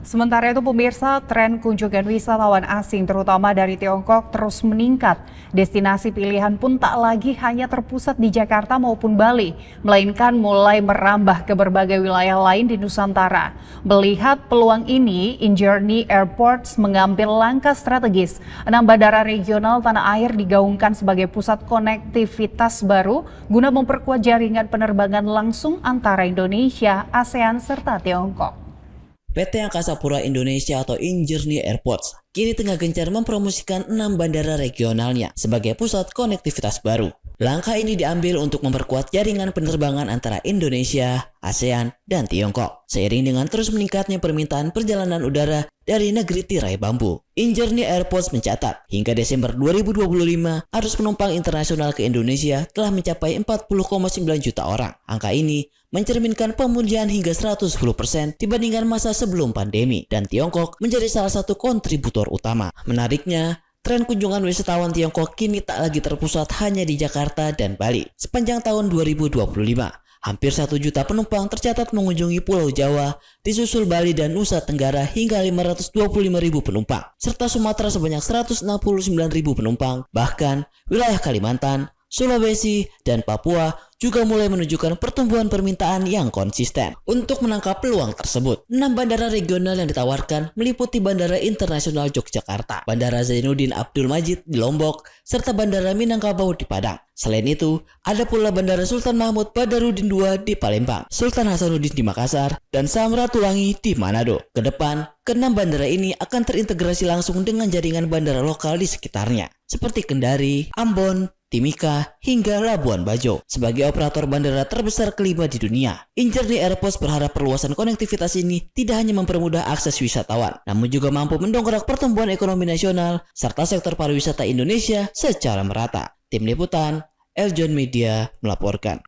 Sementara itu pemirsa, tren kunjungan wisatawan asing terutama dari Tiongkok terus meningkat. Destinasi pilihan pun tak lagi hanya terpusat di Jakarta maupun Bali, melainkan mulai merambah ke berbagai wilayah lain di Nusantara. Melihat peluang ini, InJourney Airports mengambil langkah strategis. 6 bandara regional tanah air digaungkan sebagai pusat konektivitas baru guna memperkuat jaringan penerbangan langsung antara Indonesia, ASEAN, serta Tiongkok. PT Angkasa Pura Indonesia atau InJourney Airports kini tengah gencar mempromosikan 6 bandara regionalnya sebagai pusat konektivitas baru. Langkah ini diambil untuk memperkuat jaringan penerbangan antara Indonesia, ASEAN, dan Tiongkok. Seiring dengan terus meningkatnya permintaan perjalanan udara dari negeri tirai bambu. InJourney Airports mencatat, hingga Desember 2025, arus penumpang internasional ke Indonesia telah mencapai 40,9 juta orang. Angka ini mencerminkan pemulihan hingga 110% dibandingkan masa sebelum pandemi, dan Tiongkok menjadi salah satu kontributor utama. Menariknya, tren kunjungan wisatawan Tiongkok kini tak lagi terpusat hanya di Jakarta dan Bali. Sepanjang tahun 2025, hampir 1 juta penumpang tercatat mengunjungi Pulau Jawa, disusul Bali dan Nusa Tenggara hingga 525.000 penumpang, serta Sumatera sebanyak 169.000 penumpang. Bahkan, wilayah Kalimantan, Sulawesi, dan Papua juga mulai menunjukkan pertumbuhan permintaan yang konsisten. Untuk menangkap peluang tersebut, 6 bandara regional yang ditawarkan meliputi Bandara Internasional Yogyakarta, Bandara Zainuddin Abdul Majid di Lombok, serta Bandara Minangkabau di Padang. Selain itu, ada pula Bandara Sultan Mahmud Badarudin II di Palembang, Sultan Hasanuddin di Makassar, dan Samratulangi di Manado. Kedepan, ke-6 bandara ini akan terintegrasi langsung dengan jaringan bandara lokal di sekitarnya, seperti Kendari, Ambon, Timika, hingga Labuan Bajo. Sebagai operator bandara terbesar kelima di dunia, InJourney Airports berharap perluasan konektivitas ini tidak hanya mempermudah akses wisatawan, namun juga mampu mendongkrak pertumbuhan ekonomi nasional serta sektor pariwisata Indonesia secara merata. Tim Liputan, Eljon Media melaporkan.